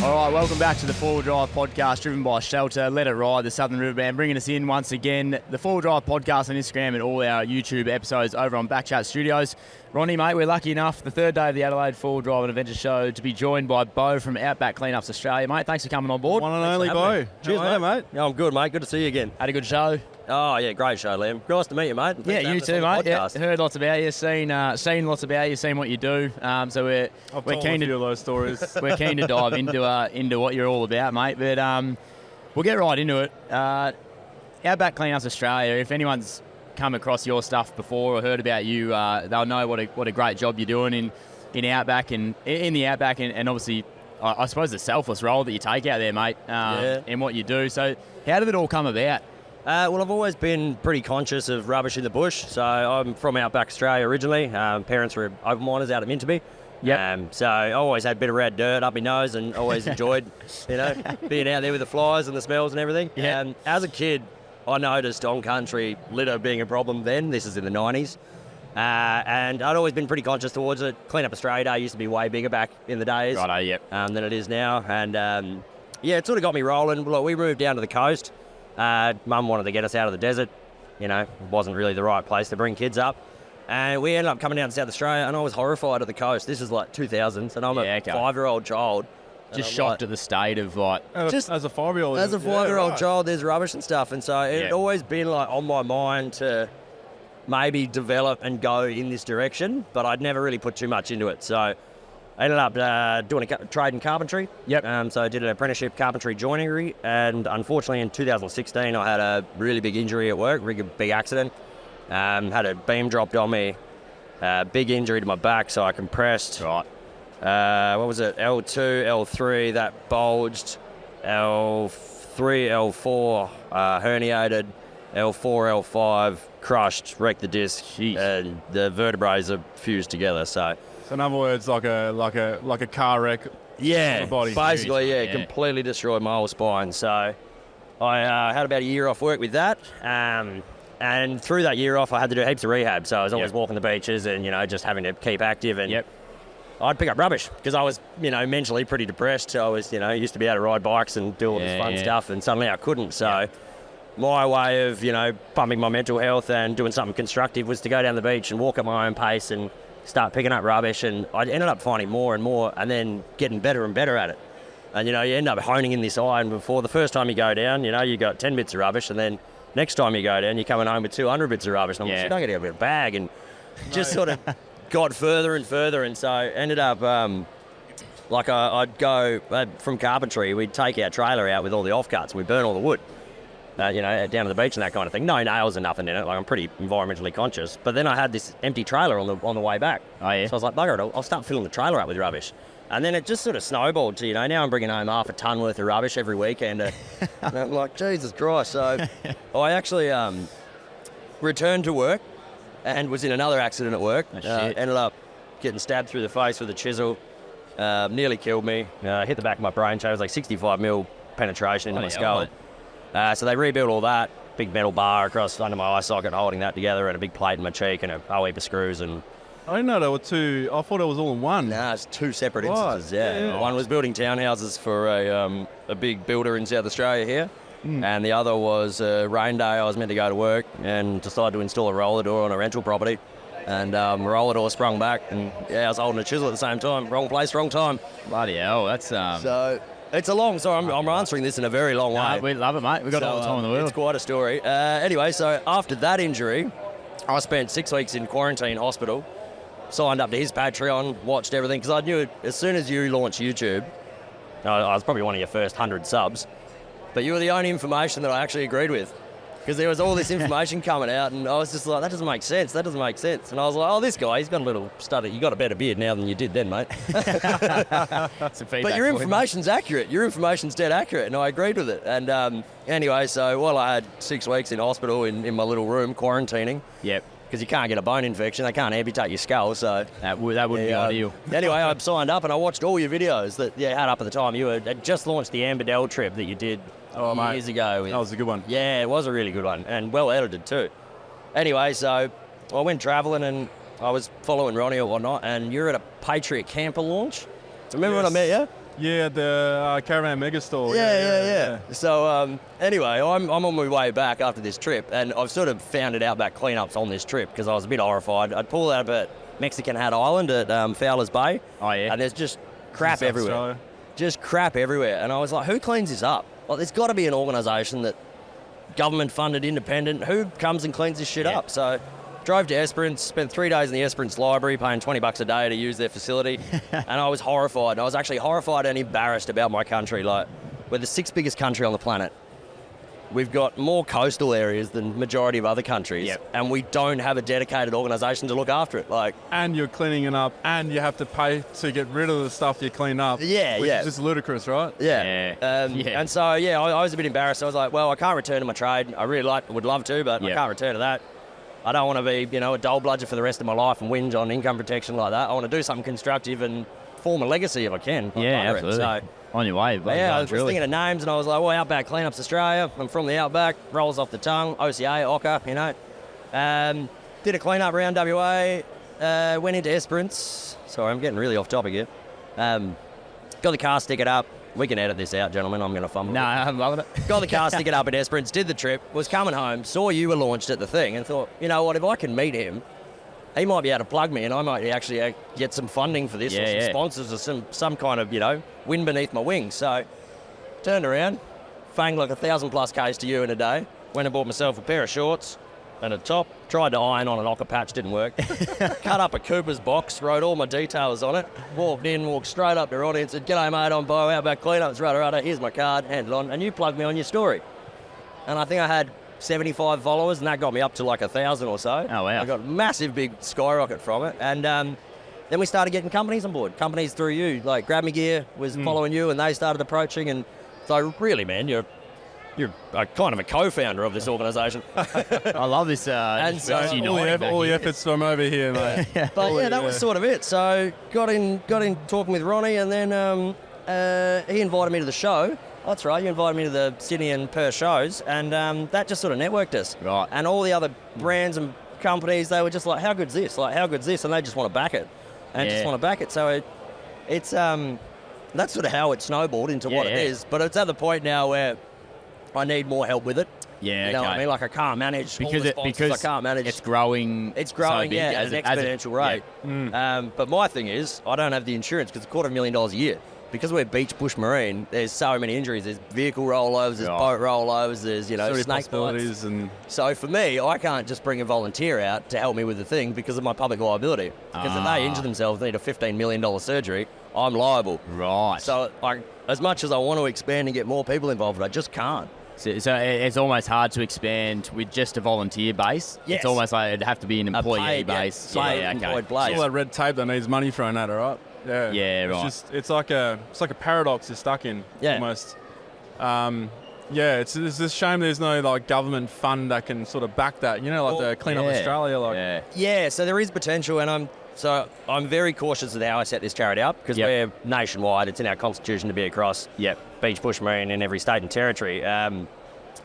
All right, welcome back to the 4 Wheel Drive podcast driven by Shelter, Let It Ride, the Southern River Band, bringing us in once again. The 4 Wheel Drive podcast on Instagram and all our YouTube episodes over on BackChat Studios. Ronny, mate, we're lucky enough, the third day of the Adelaide 4 Wheel Drive and Adventure Show, to be joined by Beau from Outback Cleanups Australia. Mate, thanks for coming on board. One and only Beau. Cheers, mate. Yeah, I'm good, mate. Good to see you again. Had a good show. Oh, yeah, great show, Liam. Nice to meet you, mate. Yeah, you too, mate. Yeah, heard lots about you, seen lots about you, seen what you do. So we're keen to do those stories. We're keen to dive into what you're all about, mate. But we'll get right into it. Outback Cleanups Australia. If anyone's come across your stuff before or heard about you, they'll know what a great job you're doing in Outback and in the Outback, and obviously, I suppose the selfless role that you take out there, mate, and what you do. So, how did it all come about? Well, I've always been pretty conscious of rubbish in the bush. So I'm from Outback Australia originally. Parents were open miners out of Minterby. Yep. So I always had a bit of red dirt up my nose and always enjoyed, being out there with the flies and the smells and everything. Yeah. As a kid, I noticed on-country litter being a problem then. This is in the 90s. And I'd always been pretty conscious towards it. Clean Up Australia Day used to be way bigger back in the days. Righto, yep. Than it is now. And, it sort of got me rolling. Look, we moved down to the coast. Mum wanted to get us out of the desert. It wasn't really the right place to bring kids up. And we ended up coming down to South Australia, and I was horrified at the coast. This is like 2000s, and I'm a 5-year-old child. Just shocked at the state of As a 5-year-old. As a 5-year-old child, there's rubbish and stuff. And so it had always been like on my mind to maybe develop and go in this direction, but I'd never really put too much into it. So I ended up doing a trade in carpentry. Yep. So I did an apprenticeship carpentry joinery, and unfortunately in 2016 I had a really big injury at work, really big accident. Had a beam dropped on me, big injury to my back, so I compressed. Right. What was it? L2, L3, that bulged. L3, L4, herniated. L4, L5, crushed, wrecked the disc. Jeez. And the vertebrae are fused together, so... So in other words, like a car wreck. Yeah, The body's basically, huge. Yeah. completely destroyed my whole spine. So I had about a year off work with that. And through that year off, I had to do heaps of rehab. So I was always walking the beaches and, just having to keep active. And I'd pick up rubbish because I was, mentally pretty depressed. I was, used to be able to ride bikes and do all this fun stuff, and suddenly I couldn't. So my way of, pumping my mental health and doing something constructive was to go down the beach and walk at my own pace and start picking up rubbish. And I ended up finding more and more and then getting better and better at it. And, you end up honing in this eye. And before the first time you go down, you got 10 bits of rubbish, and then next time you go down, you're coming home with 200 bits of rubbish. And I'm like, don't get a bag. And just sort of got further and further. And so ended up, I'd go from carpentry, we'd take our trailer out with all the offcuts and we'd burn all the wood, down to the beach and that kind of thing. No nails and nothing in it. Like, I'm pretty environmentally conscious. But then I had this empty trailer on the way back. Oh, yeah. So I was like, bugger it, I'll start filling the trailer up with rubbish. And then it just sort of snowballed to, now I'm bringing home half a tonne worth of rubbish every weekend. And I'm like, Jesus Christ. So I actually returned to work and was in another accident at work. Ended up getting stabbed through the face with a chisel. Nearly killed me. Hit the back of my brain. So it was like 65 mil penetration into my skull. So they rebuilt all that. Big metal bar across under my eye socket holding that together, and a big plate in my cheek and a whole heap of screws. And I didn't know there were two. I thought it was all in one. Nah, it's two separate instances. Yeah. One was building townhouses for a big builder in South Australia here, and the other was rain day. I was meant to go to work and decided to install a roller door on a rental property, and roller door sprung back, and I was holding a chisel at the same time. Wrong place, wrong time. Bloody hell, that's So it's a long. So I'm answering this in a very long way. we love it, mate. We've got all the time in the world. It's quite a story. Anyway, so after that injury, I spent 6 weeks in quarantine hospital. Signed up to his Patreon, watched everything, because I knew as soon as you launch YouTube, I was probably one of your first 100 subs, but you were the only information that I actually agreed with, because there was all this information coming out, and I was just like, that doesn't make sense. And I was like, oh, this guy, he's got a little stutter. You got a better beard now than you did then, mate. But your information's accurate. Your information's dead accurate, and I agreed with it. And anyway, so while I had 6 weeks in hospital in my little room, quarantining. Yep. Because you can't get a bone infection, they can't amputate your skull, so... That wouldn't be ideal. Anyway, I signed up and I watched all your videos that you had up at the time. You had just launched the Amberdell trip that you did years ago. That was a good one. Yeah, it was a really good one, and well edited too. Anyway, so I went travelling and I was following Ronny or whatnot, and you're at a Patriot camper launch. So remember when I met you? Yeah, the Caravan Mega Store. Yeah. So anyway, I'm on my way back after this trip, and I've sort of founded Outback Cleanups on this trip because I was a bit horrified. I'd pulled out at Mexican Hat Island at Fowler's Bay. Oh, yeah. And there's just crap everywhere. Australia. Just crap everywhere. And I was like, who cleans this up? Like, there's got to be an organisation that government-funded, independent, who comes and cleans this shit up? So drove to Esperance, spent 3 days in the Esperance Library, paying $20 a day to use their facility, and I was horrified. I was actually horrified and embarrassed about my country. Like, we're the 6th biggest country on the planet. We've got more coastal areas than majority of other countries, and we don't have a dedicated organisation to look after it. Like, and you're cleaning it up, and you have to pay to get rid of the stuff you clean up. Which is just ludicrous, right? And so, I was a bit embarrassed. I was like, well, I can't return to my trade. I really would love to, but I can't return to that. I don't want to be, a dole bludger for the rest of my life and whinge on income protection like that. I want to do something constructive and form a legacy if I can. Absolutely. So, on your way. I was thinking of names, and I was like, well, Outback Cleanups Australia. I'm from the Outback. Rolls off the tongue. OCA, OCA, did a clean-up around WA. Went into Esperance. Sorry, I'm getting really off topic here. Got the car stickered up. We can edit this out, gentlemen. I'm going to fumble. No, I'm loving it. Got the car stickered up at Esperance, did the trip, was coming home, saw you were launched at the thing, and thought, you know what, if I can meet him, he might be able to plug me, and I might actually get some funding for this, or some sponsors, or some kind of, wind beneath my wings. So, turned around, fanged like 1,000+ Ks to you in a day, went and bought myself a pair of shorts and a top, tried to iron on an Ocker patch, didn't work. Cut up a Cooper's box, wrote all my details on it, walked straight up to Ronny and said, "G'day mate, I'm Beau, Outback Cleanups, rudder, here's my card, hand it on," and you plugged me on your story. And I think I had 75 followers, and that got me up to like 1,000 or so. Oh, wow. I got a massive big skyrocket from it. And then we started getting companies on board. Companies through you, like Grab Me Gear was following you, and they started approaching. And so really, man, you're kind of a co-founder of this organisation. I love this. And so all the efforts from over here, mate. But that was sort of it. So got in talking with Ronny, and then he invited me to the show. That's right, you invited me to the Sydney and Perth shows, and that just sort of networked us. Right. And all the other brands and companies, they were just like, how good's this? Like, how good's this? And they just want to back it. So it's that's sort of how it snowballed into what it is. But it's at the point now where I need more help with it. Yeah, you know what I mean? Like, I can't manage because I can't manage. It's growing. It's growing, so big, at an exponential rate. But my thing is, I don't have the insurance because it's $250,000 a year. Because we're beach bush marine, there's so many injuries. There's vehicle rollovers, there's boat rollovers, there's snake bites. And so for me, I can't just bring a volunteer out to help me with the thing because of my public liability. Because if they injure themselves, need a $15 million surgery, I'm liable. Right. So as much as I want to expand and get more people involved, I just can't. So it's almost hard to expand with just a volunteer base. Yes. It's almost like it'd have to be an employee base. Employed base. All that red tape that needs money thrown at it, right? Yeah. Yeah, right. It's like a paradox you're stuck in almost. It's a shame there's no like government fund that can sort of back that. The Clean Up Australia. So there is potential, and I'm very cautious of how I set this charity up because we're nationwide. It's in our constitution to be across beach, bush, marine in every state and territory. And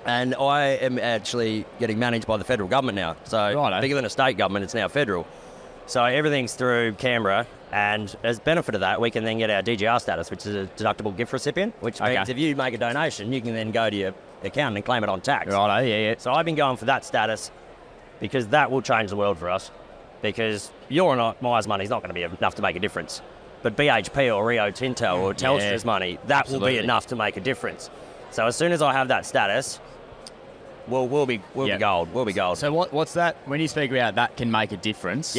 I am actually getting managed by the federal government now. So bigger than a state government, it's now federal. So everything's through Canberra, and as benefit of that, we can then get our DGR status, which is a deductible gift recipient, which means if you make a donation, you can then go to your accountant and claim it on tax. Right, So I've been going for that status because that will change the world for us. Because your and Myers money is not going to be enough to make a difference. But BHP or Rio Tinto or Telstra's money, that will be enough to make a difference. So as soon as I have that status, we'll be gold. We'll be gold. So what's that? When you speak about that can make a difference,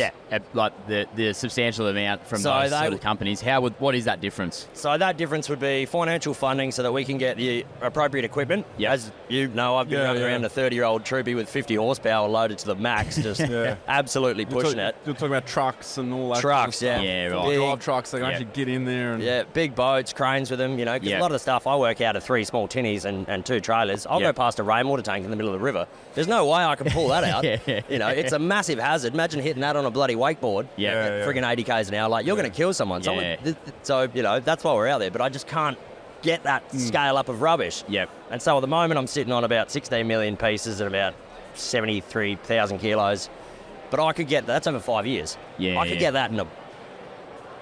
like the substantial amount from those sort of companies, what is that difference? So that difference would be financial funding so that we can get the appropriate equipment. As you know, I've been running around a 30-year-old troopy with 50 horsepower loaded to the max, just absolutely pushing it. You're talking about trucks and all that. Trucks, kind of stuff. Drive trucks, they can actually get in there. And big boats, cranes with them, because a lot of the stuff I work out of 3 small tinnies and 2 trailers. I'll go past a rainwater tank in the middle of the river. There's no way I can pull that out. It's a massive hazard. Imagine hitting that on a bloody wakeboard at friggin' 80 k's an hour. Like, you're going to kill someone. So, that's why we're out there. But I just can't get that scale up of rubbish. And so at the moment, I'm sitting on about 16 million pieces and about 73,000 kilos. But I could get that's over 5 years. I could get that in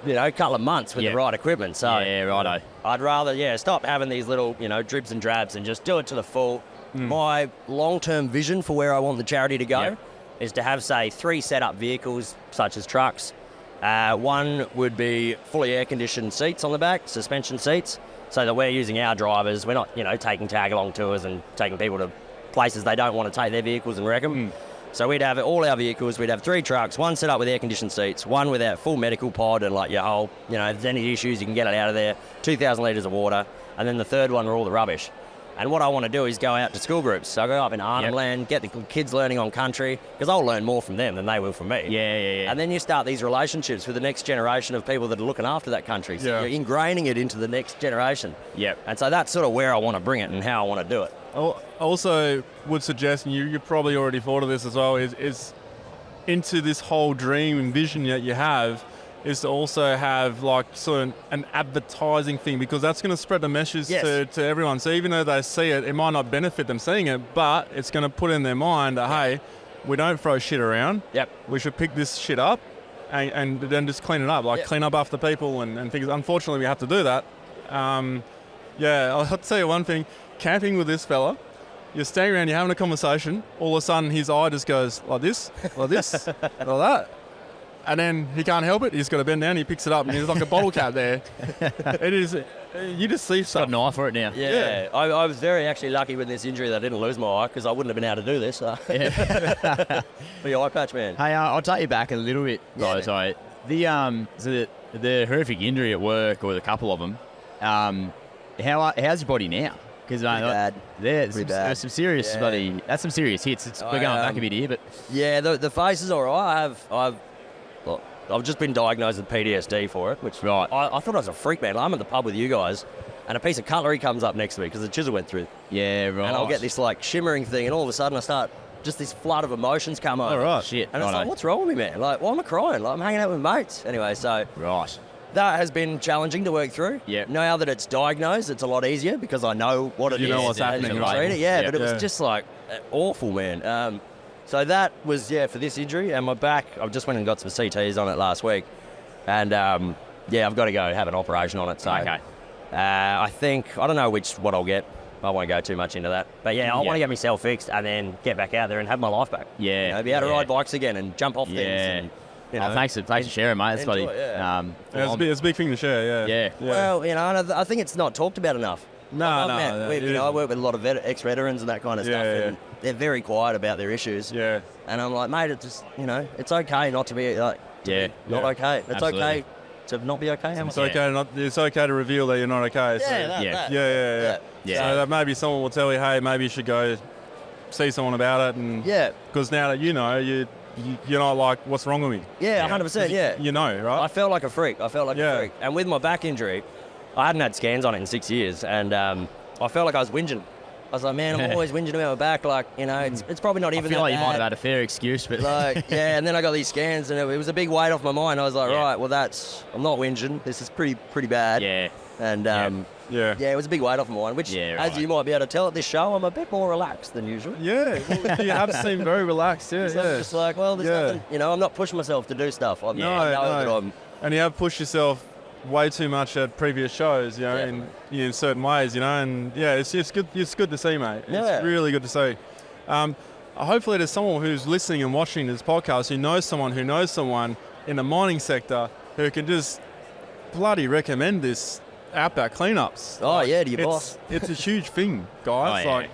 a couple of months with the right equipment. So yeah, righto. I'd rather, stop having these little, dribs and drabs and just do it to the full. My long-term vision for where I want the charity to go is to have, say, 3 set-up vehicles, such as trucks. One would be fully air-conditioned seats on the back, suspension seats, so that we're using our drivers. We're not, taking tag-along tours and taking people to places they don't want to take their vehicles and wreck them. So we'd have all our vehicles, we'd have 3 trucks, one set up with air-conditioned seats, one with our full medical pod and like your whole, if there's any issues, you can get it out of there, 2,000 litres of water, and then the third one were all the rubbish. And what I want to do is go out to school groups. So I go up in Arnhem Land, get the kids learning on country, because I'll learn more from them than they will from me. Yeah. And then you start these relationships with the next generation of people that are looking after that country. So you're ingraining it into the next generation. Yep. And so that's sort of where I want to bring it and how I want to do it. I also would suggest, and you probably already thought of this as well, is into this whole dream and vision that you have, is to also have like sort of an advertising thing, because that's going to spread the message to everyone. So even though they see it, it might not benefit them seeing it, but it's going to put in their mind that, hey, we don't throw shit around. Yep. We should pick this shit up and then just clean it up, clean up after people and things. Unfortunately, we have to do that. I'll tell you one thing. Camping with this fella, you're standing around, you're having a conversation, all of a sudden his eye just goes like this, like that. And then he can't help it. He's got to bend down. He picks it up, and there's like a bottle cap there. It is. You just see stuff. Got an eye for it now. Yeah. I was very actually lucky with this injury that I didn't lose my eye, because I wouldn't have been able to do this. So. Be eye patch man. Hey, I'll take you back a little bit, guys. Sorry. The horrific injury at work, or the couple of them. How's your body now? Because bad. There's some serious that's some serious hits. We're going back a bit here, but the face is all right. I've just been diagnosed with PTSD for it, which I thought I was a freak, man. I'm at the pub with you guys, and a piece of cutlery comes up next to me because the chisel went through. Yeah, right. And I'll get this like shimmering thing, and all of a sudden I start, just this flood of emotions come over. All right. Shit. And it's like, what's wrong with me, man? Like, why am I crying? Like, I'm hanging out with mates. Anyway, so right. That has been challenging to work through. Yeah. Now that it's diagnosed, it's a lot easier because I know what it is. You know what's happening, right? But it was just like awful, man. So that was, for this injury. And my back, I just went and got some CTs on it last week. And, I've got to go have an operation on it. So okay. I don't know what I'll get. I won't go too much into that. But, I want to get myself fixed and then get back out there and have my life back. Yeah. Be able to ride bikes again and jump off things. And, thanks for sharing, mate. That's bloody. It's a big thing to share. Yeah. Well, I think it's not talked about enough. No. I work with a lot of ex-veterans and that kind of stuff, and they're very quiet about their issues. Yeah. And I'm like, mate, it's just, it's okay not to be like, not okay. It's Absolutely. okay to not be okay. It's okay to reveal that you're not okay. So. Yeah. So that maybe someone will tell you, hey, maybe you should go see someone about it, and because now that you know, you're not like, what's wrong with me? Yeah, 100%. You know, right? I felt like a freak. A freak. And with my back injury, I hadn't had scans on it in 6 years, and I felt like I was whinging. I was like, man, I'm always whinging about my back. Like, it's probably not even that I feel like bad. you might have had a fair excuse, but and then I got these scans, and it was a big weight off my mind. I was like, right, well, I'm not whinging. This is pretty bad. Yeah. And it was a big weight off my mind. Which, as you might be able to tell at this show, I'm a bit more relaxed than usual. Yeah, you have seemed very relaxed. Yeah, I'm just like, well, there's nothing. I'm not pushing myself to do stuff. I know that I'm. And you have pushed yourself way too much at previous shows, in certain ways, and it's good. It's good to see, mate. It's really good to see. Hopefully, there's someone who's listening and watching this podcast who knows someone in the mining sector who can just bloody recommend this Outback Cleanups. To your boss. It's a huge thing, guys.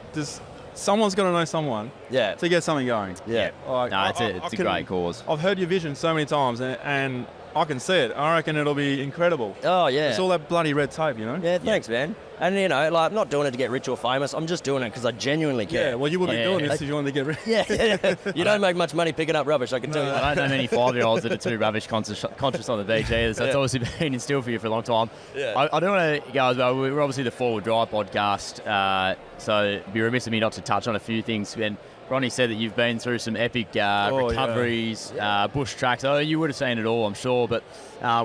Someone's got to know someone to get something going. Yeah. It's a great cause. I've heard your vision so many times, and I can see it. I reckon it'll be incredible. Oh, yeah. It's all that bloody red tape, Yeah, thanks, man. And, I'm not doing it to get rich or famous. I'm just doing it because I genuinely care. Yeah, well, you wouldn't be doing this if you wanted to get rich. Yeah. You don't make much money picking up rubbish, I can tell you that. I don't know many 5-year-olds that are too rubbish conscious on the beach either, so it's obviously been instilled for you for a long time. Yeah. I don't want to go as well. We're obviously the Forward Drive podcast, so it'd be remiss of me not to touch on a few things. And Ronny said that you've been through some epic recoveries, bush tracks. Oh, you would have seen it all, I'm sure. But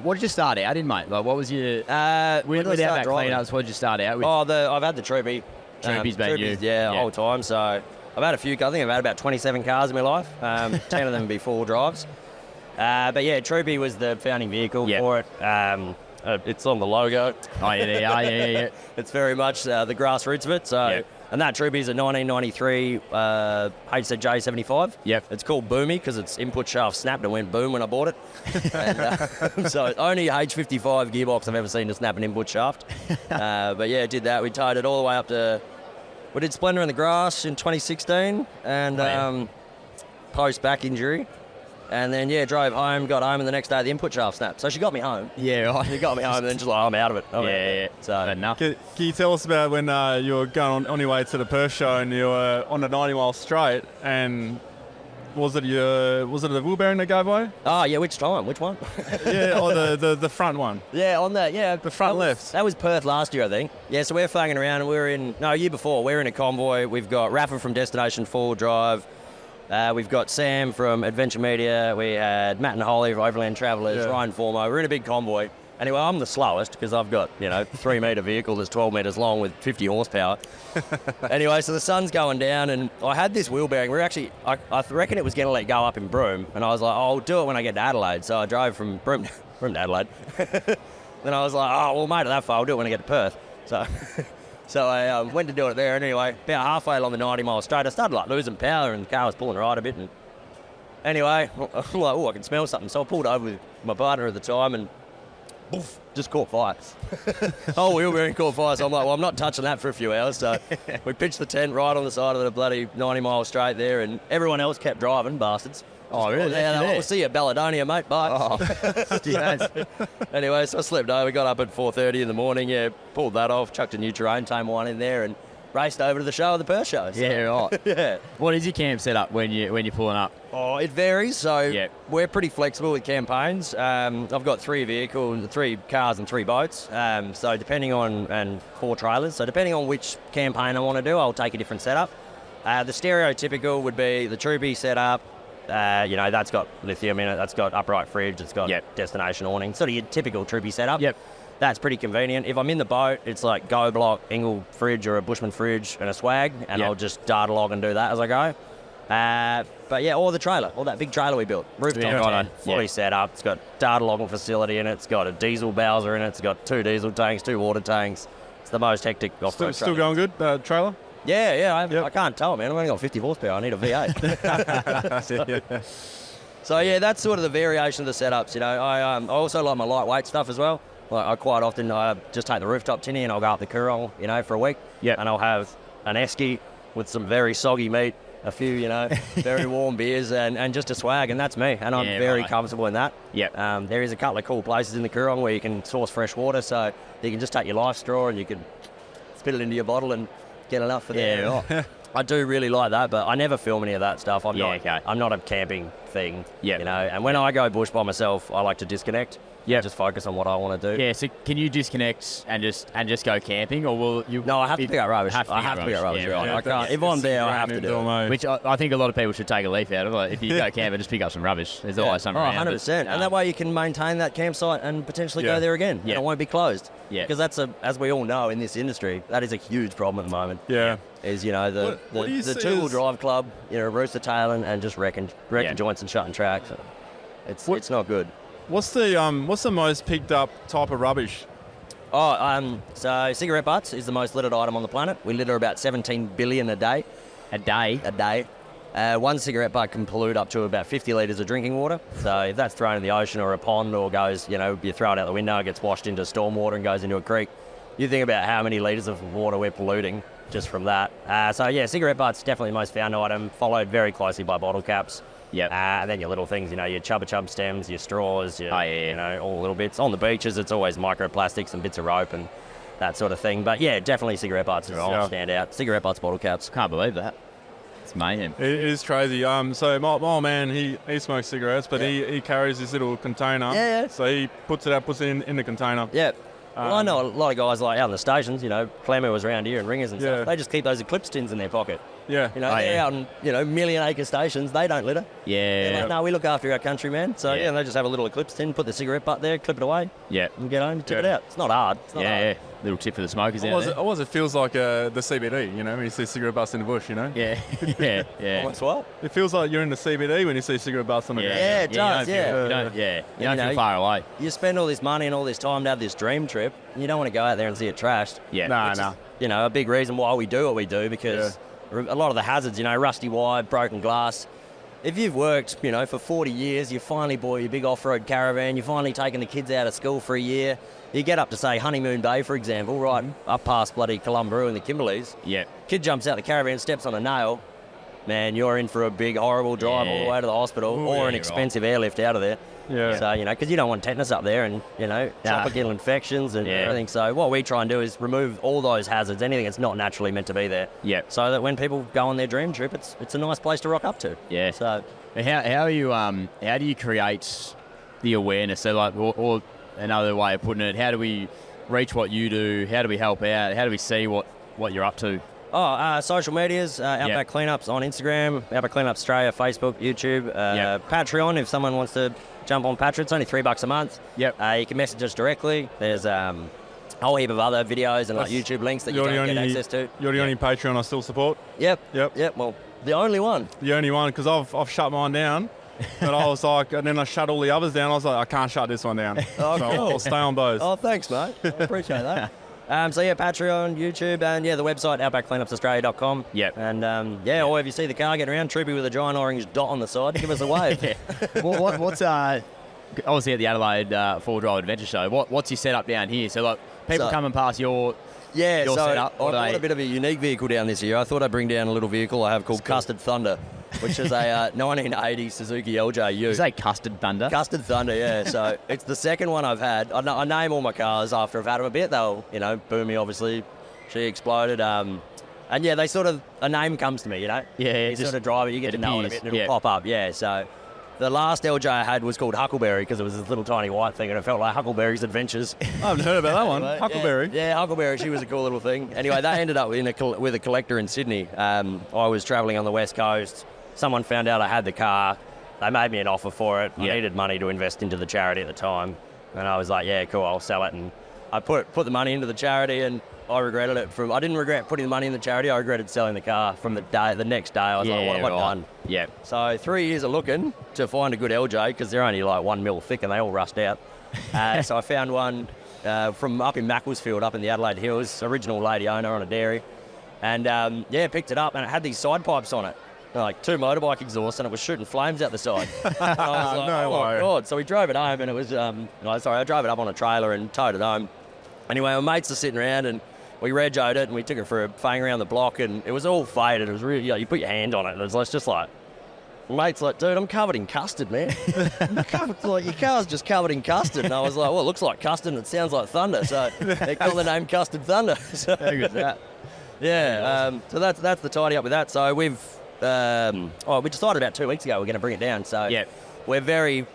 what did you start out in, mate? Like, what was your with Outback Cleanups? What did you start out with? I've had the Troopy. Troopy's been you, the whole time. So I've had a few. I think I've had about 27 cars in my life. 10 of them be 4-wheel drives. But yeah, Troopy was the founding vehicle for it. It's on the logo. Oh, yeah. It's very much the grassroots of it. So, and that Troopy's a 1993 HZJ75. Yep. It's called Boomy because its input shaft snapped and went boom when I bought it. And, so only H55 gearbox I've ever seen to snap an input shaft. But yeah, did that. We tied it all the way up to. We did Splendor in the Grass in 2016 and post back injury. And then, drove home, got home, and the next day the input shaft snapped. So she got me home. Yeah, right. She got me home, and then she's like, I'm out of it. Yeah. So enough. Can you tell us about when you were going on your way to the Perth show and you were on a 90-mile straight, and was it the wheel bearing that gave away? Oh, yeah, which time? Which one? Or the front one? Yeah, on that, The front left. That was Perth last year, I think. Yeah, so we're fanging around, and a year before, we're in a convoy. We've got Rafa from Destination 4 Drive. We've got Sam from Adventure Media. We had Matt and Holly from Overland Travellers, Ryan Formo. We're in a big convoy. Anyway, I'm the slowest because I've got, 3-metre vehicle that's 12 metres long with 50 horsepower. Anyway, so the sun's going down, and I had this wheel bearing. We're actually, I reckon it was going to let go up in Broome, and I was like, I'll do it when I get to Adelaide. So I drove from Broome to Adelaide. Then I was like, well, mate, that far, I'll do it when I get to Perth. So I went to do it there, and anyway, about halfway along the 90-mile straight, I started losing power, and the car was pulling right a bit. And anyway, I'm like, I can smell something. So I pulled over with my partner at the time, and poof, just caught fire. Whole wheel bearing caught fire. So I'm like, I'm not touching that for a few hours. So we pitched the tent right on the side of the bloody 90-mile straight there, and everyone else kept driving, bastards. Oh, really? We'll see you at Balladonia, mate. Bye. Anyway, so I slept over, got up at 4:30 in the morning, pulled that off, chucked a new terrain tame one in there, and raced over to the show at the Perth show. So. Yeah, right. Yeah. What is your camp setup when you're pulling up? Oh, it varies. So we're pretty flexible with campaigns. I've got 3 vehicles, 3 cars and 3 boats. So depending on, and 4 trailers. So depending on which campaign I want to do, I'll take a different setup. The stereotypical would be the Troopy setup. That's got lithium in it, that's got upright fridge, it's got destination awning, sort of your typical Troopy setup. Yep. That's pretty convenient. If I'm in the boat, it's like Go Block, Ingle fridge or a Bushman fridge and a swag, and I'll just data log and do that as I go. But or the trailer, or that big trailer we built, rooftop, fully set up. It's got data logging facility in it, it's got a diesel Bowser in it, it's got 2 diesel tanks, 2 water tanks. It's the most hectic off-road Still going good, trailer? I can't tell, man. I've only got 50 horsepower. I need a V8. So that's sort of the variation of the setups. I also like my lightweight stuff as well. Like I quite often just take the rooftop tinny and I'll go up the Coorong, for a week. Yeah. And I'll have an esky with some very soggy meat, a few, very warm beers, and just a swag, and that's me. And I'm very comfortable in that. Yep. There is a couple of cool places in the Coorong where you can source fresh water, so you can just take your life straw and you can spit it into your bottle and get enough for that. I do really like that, but I never film any of that stuff. I'm not a camping thing. And when I go bush by myself, I like to disconnect. Just focus on what I want to do. Yeah, so can you disconnect and just go camping, or will you? No, I have to pick up rubbish. I have to pick up rubbish. I can't. If I'm there, I have to do it. Which I think a lot of people should take a leaf out of. Like, if you go camping, just pick up some rubbish. There's always something around. 100%. And that way you can maintain that campsite and potentially go there again. Yeah. And it won't be closed. Yeah. Because that's as we all know in this industry, that is a huge problem at the moment. Yeah. Is the 2-wheel drive club, rooster tailing and just wrecking joints and shutting tracks. It's not good. What's the most picked up type of rubbish? So cigarette butts is the most littered item on the planet. We litter about 17 billion a day. A day? One cigarette butt can pollute up to about 50 litres of drinking water. So if that's thrown in the ocean or a pond or goes, you throw it out the window, it gets washed into stormwater and goes into a creek. You think about how many litres of water we're polluting just from that. Cigarette butts definitely the most found item, followed very closely by bottle caps. And then your little things, your Chubba Chub stems, your straws, all the little bits. On the beaches, it's always microplastics and bits of rope and that sort of thing. But definitely cigarette butts stand out. Cigarette butts, bottle caps. Can't believe that. It's mayhem. It is crazy. So my old man, he smokes cigarettes, but he carries this little container. Yeah. So he puts it in the container. Yeah. Well, I know a lot of guys like out on the stations, Clammer was around here and Ringers and stuff. They just keep those Eclipse tins in their pocket. Yeah. You know, Oh, they're yeah. out in, million acre stations. They don't litter. Yeah. They're like, no, we look after our country, man. So, Yeah. and they just have a little eclipse tin, put the cigarette butt there, clip it away, Yeah. and get home, tip it Yeah. out. It's not hard. It's not hard. Yeah. Little tip for the smokers out Otherwise, there. otherwise it feels like the CBD, when you see cigarette butts in the bush, Yeah. Yeah. Almost well. It feels like you're in the CBD when you see cigarette butts on the ground. Yeah, it does, You don't know, feel far away. You spend all this money and all this time to have this dream trip, and you don't want to go out there and see it trashed. Yeah. Nah. A big reason why we do what we do, because a lot of the hazards, rusty wire, broken glass. If you've worked, for 40 years, you finally bought your big off-road caravan, you're finally taking the kids out of school for a year, you get up to, say, Honeymoon Bay, for example, right up past bloody Columbrew and the Kimberleys. Yeah. Kid jumps out the caravan, steps on a nail, man, you're in for a big, horrible drive all the way to the hospital or an expensive airlift out of there. Yeah. So, because you don't want tetanus up there and, tropical infections and everything. So what we try and do is remove all those hazards, anything that's not naturally meant to be there. Yeah. So that when people go on their dream trip, it's a nice place to rock up to. Yeah. So How do you create the awareness? So like, or another way of putting it, how do we reach what you do? How do we help out? How do we see what you're up to? Social medias, Outback Cleanups on Instagram, Outback Cleanups Australia, Facebook, YouTube, Patreon. If someone wants to jump on Patreon, it's only $3 a month. Yep. You can message us directly. There's a whole heap of other videos and like YouTube links that you don't get access to. You're the only Patreon I still support. Yep. Well, the only one. The only one, because I've shut mine down. But I was like, and then I shut all the others down. I was like, I can't shut this one down. Oh, so cool. I'll stay on Beau's. Oh, thanks, mate. I appreciate that. Patreon, YouTube, and the website, outbackcleanupsaustralia.com. Yep. And or if you see the car get around, Troopy with a giant orange dot on the side, give us a wave. What's obviously at the Adelaide four-drive adventure show? What's your setup down here? So like people coming past your setup. I bought a bit of a unique vehicle down this year. I thought I'd bring down a little vehicle I have called Custard Thunder, which is a 1980 Suzuki LJU. You say Custard Thunder? Custard Thunder, yeah. So it's the second one I've had. I name all my cars after I've had them a bit. They'll, Boomy, obviously. She exploded. And yeah, they sort of, a name comes to me, Yeah, you sort of drive it, you get to know it a bit, and it'll pop up, So the last LJ I had was called Huckleberry because it was this little tiny white thing and it felt like Huckleberry's Adventures. I haven't heard about that one. Huckleberry. Yeah, Huckleberry. She was a cool little thing. Anyway, that ended up with a collector in Sydney. I was travelling on the West Coast. Someone found out I had the car. They made me an offer for it. I needed money to invest into the charity at the time. And I was like, yeah, cool, I'll sell it. And I put the money into the charity and I regretted it. I didn't regret putting the money in the charity. I regretted selling the car from the next day. I was like, what have I done? Yeah. So 3 years of looking to find a good LJ because they're only like 1 mil thick and they all rust out. So I found one from up in Macclesfield, up in the Adelaide Hills, original lady owner on a dairy. And picked it up and it had these side pipes on it. Like 2 motorbike exhausts and it was shooting flames out the side. And I was like, No oh way. my God. So we drove it home and it was, I drove it up on a trailer and towed it home. Anyway, my mates are sitting around and we regoed it and we took it for a fang around the block and it was all faded. It was really, you put your hand on it and it was just like, mate's like, dude, I'm covered in custard, man. Like, your car's just covered in custard. And I was like, well, it looks like custard and it sounds like thunder. So they call the name Custard Thunder. So, How good is that? Yeah, so that's the tidy up with that. So we decided about 2 weeks ago we're going to bring it down. So we're very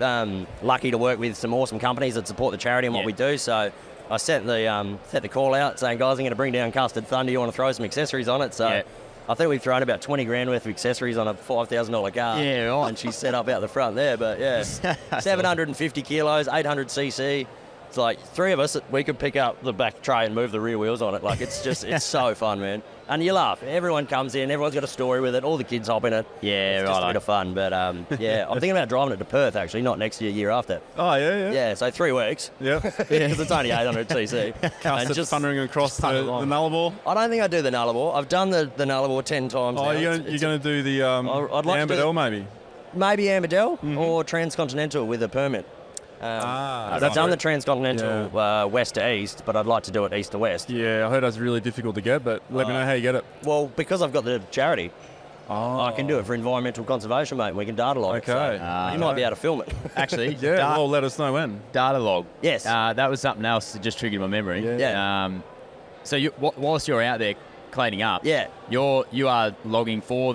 lucky to work with some awesome companies that support the charity and what we do. So I set the call out saying, guys, I'm going to bring down Custard Thunder. You want to throw some accessories on it? So I think we've thrown about 20 grand worth of accessories on a $5,000 car. Yeah, right. And she's set up out the front there. But yeah, 750 kilos, 800 cc. It's like 3 of us, we could pick up the back tray and move the rear wheels on it. Like, it's so fun, man. And you laugh. Everyone comes in, everyone's got a story with it. All the kids hop in it. Yeah, it's just a bit of fun. But I'm thinking about driving it to Perth, actually, not next year, year after. Oh, yeah. Yeah, so 3 weeks. Yeah. Because it's only 800 cc. Custard just thundering across the Nullarbor. I don't think I do the Nullarbor. I've done the Nullarbor 10 times. Oh, now. you're going to do the I'd like to do Amberdell, maybe? Maybe Amberdell or Transcontinental with a permit. I've done the Transcontinental west to east, but I'd like to do it east to west. Yeah, I heard that's really difficult to get, but let me know how you get it. Well, because I've got the charity, I can do it for environmental conservation, mate, and we can data log it. Okay. So you might be able to film it. Actually, well, let us know when. data log. Yes. That was something else that just triggered my memory. Yeah. So whilst you're out there cleaning up, you are logging for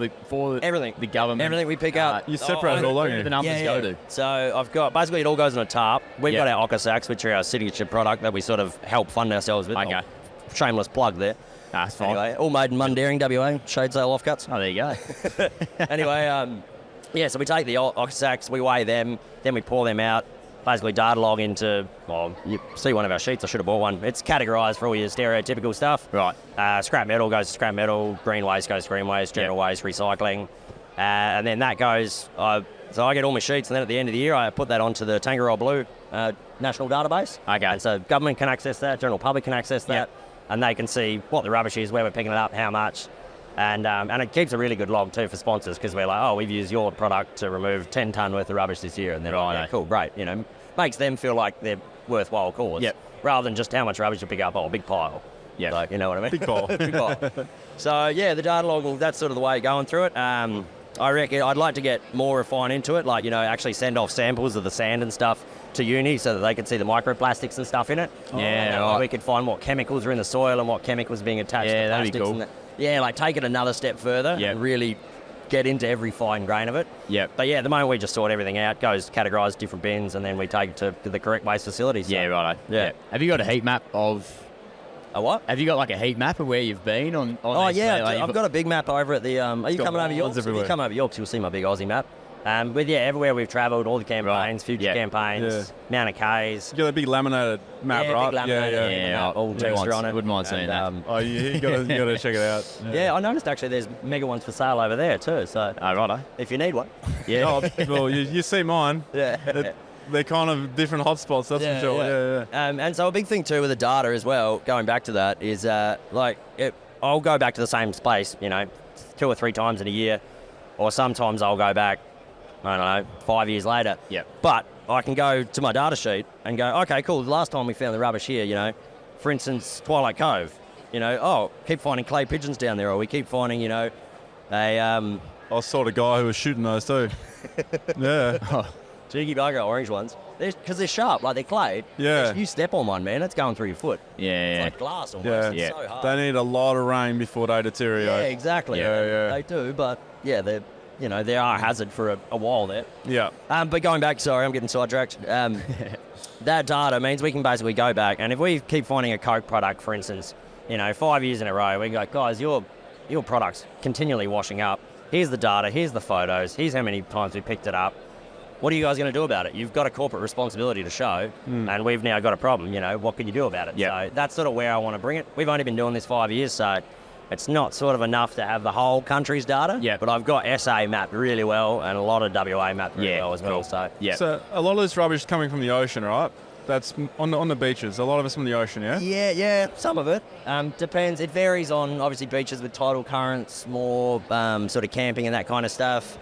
everything, the government. Everything we pick up. You separate it all, don't you? The numbers go to. So I've got, basically it all goes in a tarp. We've got our Ocker sacks, which are our signature product that we sort of help fund ourselves with. Okay. Shameless plug there. That's fine. Anyway, all made in Mundaring, WA, shade sale offcuts. Oh, there you go. Anyway, yeah, so we take the ox sacks, we weigh them, then we pour them out, basically data log into, well, you see one of our sheets, I should have bought one. It's categorised for all your stereotypical stuff. Right. Scrap metal goes to scrap metal, green waste goes to green waste, general waste, recycling. And then that goes, so I get all my sheets, and then at the end of the year, I put that onto the Tangaroa Blue national database. Okay. And so government can access that, general public can access that, and they can see what the rubbish is, where we're picking it up, how much. And it keeps a really good log too for sponsors, because we're like, oh, we've used your product to remove 10 tonne worth of rubbish this year, and they're like, yeah, cool, great. You know, makes them feel like they're worthwhile cause, rather than just how much rubbish you pick up. Oh, big pile. Yeah, like, you know what I mean. Big pile. Big pile. So yeah, the data log, that's sort of the way going through it. I reckon I'd like to get more refined into it, like, you know, actually send off samples of the sand and stuff to uni so that they can see the microplastics and stuff in it. We could find what chemicals are in the soil and what chemicals are being attached to the plastics. That'd be cool. Like take it another step further and really get into every fine grain of it. But yeah, at the moment we just sort everything out, goes categorised different bins, and then we take it to the correct waste facilities. So. Yeah, right. Yeah. Have you got a heat map of... A what? Have you got like a heat map of where you've been on I've got a big map over at the... are you coming over Yorks? If you come over Yorks, you'll see my big Aussie map. But yeah, everywhere we've travelled, all the campaigns, future campaigns, Mount of K's. You got a big laminated map, right? Big laminated map, all texture on it. Wouldn't mind seeing that. You got to check it out. Yeah, I noticed actually there's mega ones for sale over there too. So, righto. If you need one. Well, you see mine. They're kind of different hotspots, that's for sure. And so a big thing too with the data as well, going back to that, is I'll go back to the same space, you know, 2 or 3 times in a year, or sometimes I'll go back, I don't know, 5 years later. But I can go to my data sheet and go, okay, cool, the last time we found the rubbish here, you know, for instance, Twilight Cove, you know, keep finding clay pigeons down there, or we keep finding, you know, I saw the guy who was shooting those too. Cheeky bugger, orange ones. Because they're sharp, like they're clay. You step on one, man, it's going through your foot. It's like glass almost. It's so hard. They need a lot of rain before they deteriorate. Yeah, exactly. They do, but they're, you know, they are a hazard for a while there. But going back, sorry, I'm getting sidetracked. That data means we can basically go back, and if we keep finding a Coke product, for instance, you know, 5 years in a row, we can go, guys, your product's continually washing up. Here's the data, here's the photos, here's how many times we picked it up. What are you guys going to do about it? You've got a corporate responsibility to show, and we've now got a problem. You know, what can you do about it? So that's sort of where I want to bring it. We've only been doing this 5 years, so it's not sort of enough to have the whole country's data. But I've got SA mapped really well, and a lot of WA mapped really well as well. So So a lot of this rubbish is coming from the ocean, right? That's on the beaches. A lot of it's from the ocean, yeah? Yeah, some of it. Depends. It varies on, obviously, beaches with tidal currents, more sort of camping and that kind of stuff.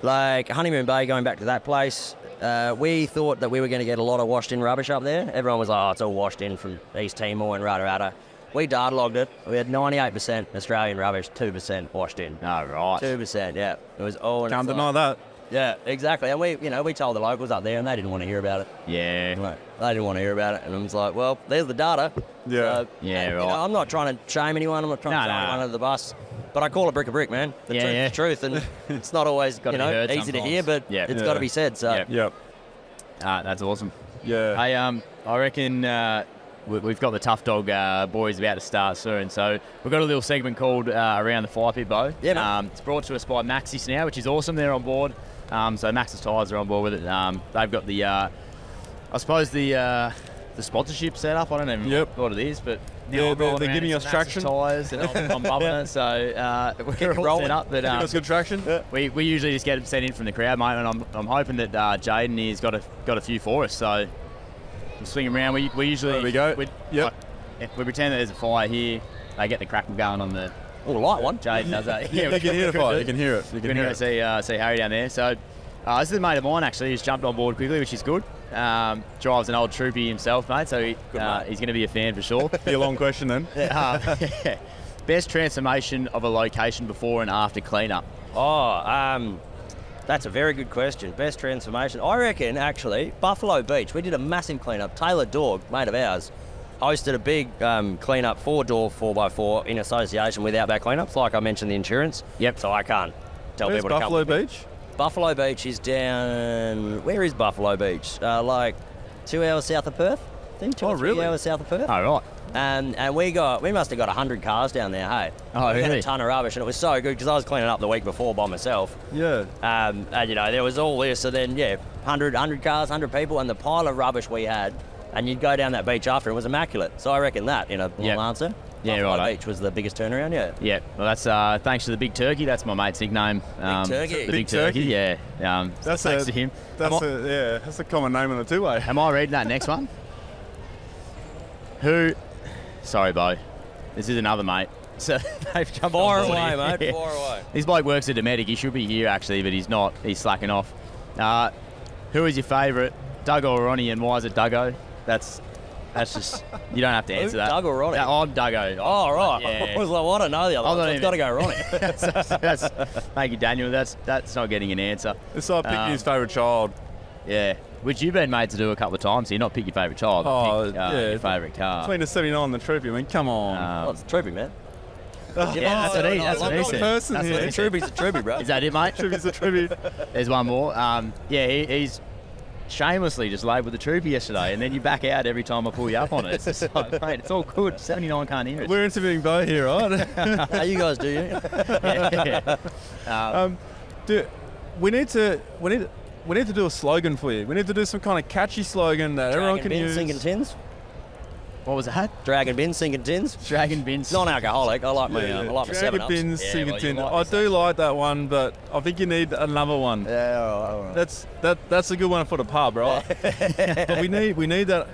Like Honeymoon Bay, going back to that place, we thought that we were going to get a lot of washed-in rubbish up there. Everyone was like, oh, it's all washed in from East Timor and rada. We data logged it. We had 98% Australian rubbish, 2% washed in. Oh, right. 2%, yeah. It was all... Can't deny that. Yeah, exactly. And we told the locals up there, and they didn't want to hear about it. Yeah. They didn't want to hear about it. And I was like, well, there's the data. Yeah. So, right. You know, I'm not trying to shame anyone. I'm not trying to throw anyone under the bus. But I call a brick a brick, man. The truth is the truth, and it's not always easy sometimes to hear, but it's got to be said. So that's awesome. Yeah. I reckon we've got the Tough Dog boys about to start soon, so we've got a little segment called Around the Firepit, Beau. It's brought to us by Maxxis now, which is awesome. They're on board. So maxxis.tyres are on board with it. They've got the, I suppose the sponsorship set up. I don't even know what it is, but they're giving us traction. Tyres, and I'm loving it. So we're all set up. But giving us good traction. We usually just get them sent in from the crowd, mate, and I'm hoping that Jaden here's got a few for us. So we'll swing them around. We usually there we go. We pretend that there's a fire here. They get the crackle going on the. Light one. Jaden does that. You can hear the fire. You can hear it. You can hear it. See Harry down there. So this is a mate of mine actually. He's jumped on board quickly, which is good. Drives an old troopy himself, mate. So he's going to be a fan for sure. Be a long question then. Best transformation of a location before and after cleanup. That's a very good question. Best transformation. I reckon actually Buffalo Beach. We did a massive cleanup. Taylor Dog, mate of ours, hosted a big cleanup 4-door 4x4 in association with Outback Cleanups, like I mentioned the insurance. So I can't tell people to come. Buffalo Beach? Buffalo Beach is down... Where is Buffalo Beach? Like 2 hours south of Perth, I think. 2 Oh, or 3 really? hours south of Perth. Oh, right. And we must have got 100 cars down there, hey? Oh, We had really? a ton of rubbish, and it was so good because I was cleaning up the week before by myself. Yeah. And, there was all this, so then, 100 cars, 100 people, and the pile of rubbish we had, and you'd go down that beach after, it was immaculate. So I reckon that, in a long answer. Yeah, Buffalo right. Beach was the biggest turnaround, yeah. Yeah, well, that's thanks to the Big Turkey. That's my mate's nickname. Turkey. The Big Turkey. Yeah. That's thanks to him. That's a common name on the two-way. Am I reading that next one? Sorry, Beau. This is another mate. So they've jumped Far on board away, here. mate, Yeah. far away. This bloke works at Dometic. He should be here, actually, but he's not. He's slacking off. Who is your favourite, Duggo or Ronny, and why is it Duggo? That's just... You don't have to answer that. Doug or Ronny? Yeah, I'm Duggo. Oh, right. Yeah. I was like, well, I don't know the other I'm one, not so it's got to go Ronny. Thank you, Daniel. That's not getting an answer. It's like picking his favourite child. Yeah, which you've been made to do a couple of times. So you're not pick your favourite child, but pick your favourite car. Between the 79 and the Troopy, I mean, come on. Oh, it's a Troopy, man. Yeah, that's what he said. Person That's here. what he said. Troopy's a Troopy, bro. Is that it, mate? Troopy's a Troopy. There's one more. He's shamelessly just labelled the Troopy yesterday, and then you back out every time I pull you up on it. It's just like, mate, it's all good. 79 can't hear it. We're interviewing Beau here, right? How you guys do, you? Dude, we need to do a slogan for you. We need to do some kind of catchy slogan that everyone Dragon can bin, use. sinking tins. What was that? Dragon bin, sinking tins. Dragon bins. Non-alcoholic. I like my 7 Dragon Ups. bins, Yeah, singing well, tin. you like I this, do like that one, but I think you need another one. Yeah, all right. That's a good one for the pub, right? But we need that.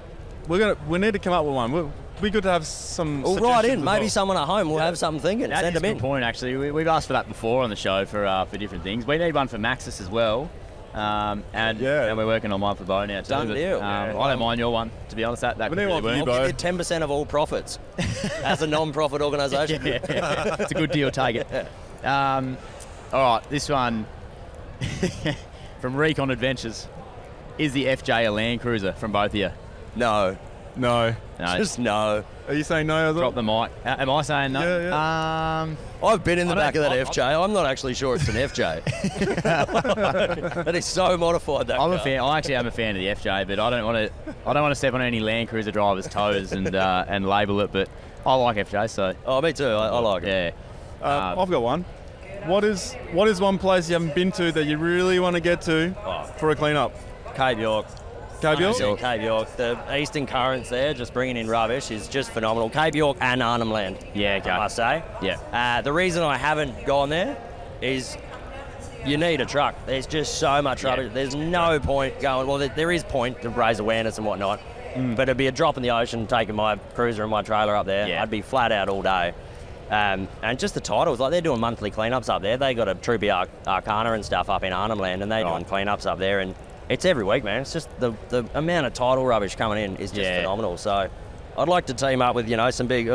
We need to come up with one. It'd be good to have some. Well, right suggestions in. as Maybe well. someone at home will have something thinking. That Send is them a in. good point, actually. We've asked for that before on the show for different things. We need one for Maxxis as well. And we're working on one for Beau now too. Done but, deal. I don't mind your one, to be honest. That We could need really one for work. you, I'll Beau. give you 10% of all profits as a non-profit organisation. Yeah, it's a good deal. Take it. All right, this one from Recon Adventures. Is the FJ a Land Cruiser from both of you? No. No. No, Just no. Are you saying no? drop the mic. Am I saying no? Yeah, I've been in the I back of don't- that FJ. I'm not actually sure it's an FJ. That is so modified, that I'm a car. fan. I actually am a fan of the FJ, but I don't want to step on any Land Cruiser drivers' toes and label it. But I like FJ, so Oh, me too. I like it. yeah. I've got one. What is one place you haven't been to that you really want to get to for a clean-up? Cape York. Cape York? Cape York. The eastern currents there, just bringing in rubbish, is just phenomenal. Cape York and Arnhem Land, Yeah, okay. I must say. Yeah. The reason I haven't gone there is you need a truck. There's just so much rubbish. Yeah. There's no point going. Well, there is point to raise awareness and whatnot, but it'd be a drop in the ocean taking my cruiser and my trailer up there. Yeah. I'd be flat out all day. And just the titles, like they're doing monthly cleanups up there. They got a Troopy Arcana and stuff up in Arnhem Land, and they're doing cleanups up there, and it's every week, man. It's just the amount of title rubbish coming in is just phenomenal. So I'd like to team up with some big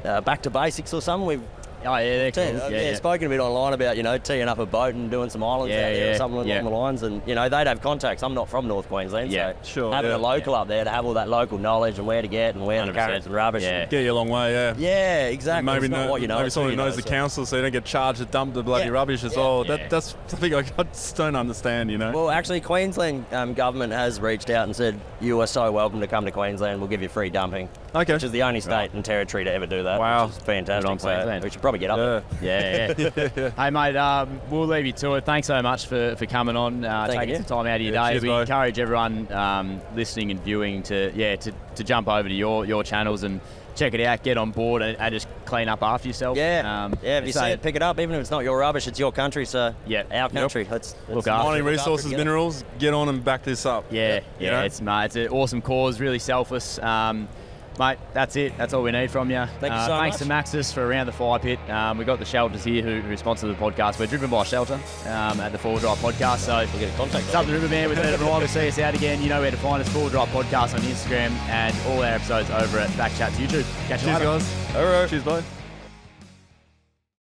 Back to Basics or something. We've Oh yeah, they're cool. spoken a bit online about teeing up a boat and doing some islands out there or something along the lines, and they'd have contacts. I'm not from North Queensland, so sure, having a local up there to have all that local knowledge and where to get and where to 100%. carry some rubbish. Yeah. Get you a long way, yeah. Yeah, exactly. Maybe it's not what you know. maybe it's someone who who you knows know, the so. council, so you don't get charged to dump the bloody rubbish as well. Yeah. That's something I just don't understand, Well, actually, Queensland government has reached out and said you are so welcome to come to Queensland. We'll give you free dumping. Okay. Which is the only state and territory to ever do that. Wow. Which is fantastic. Good on So Queensland. we should probably get up there. Yeah. Hey mate, we'll leave you to it. Thanks so much for coming on, taking you. some time out of your Yeah, day. cheers, We bro. encourage everyone listening and viewing to jump over to your channels and check it out, get on board and just clean up after yourself. If you see it, pick it up. Even if it's not your rubbish, it's your country. So our country. Let's Look after Mining it. resources, together. minerals, get on and back this up. Yeah, You know? it's an awesome cause, really selfless. Mate, that's it. That's all we need from you. Thank you so thanks much. to Maxxis for around the Firepit. We've got the shelters here who sponsor the podcast. We're driven by a shelter at the Four Drive Podcast. So We'll get a contact. it's up the river, man. With Ed and Ryan, we'll see us out again. You know where to find us. Four Drive Podcast on Instagram and all our episodes over at BackChat Studios. Catch you Cheers, later. guys. All right. Cheers, bye.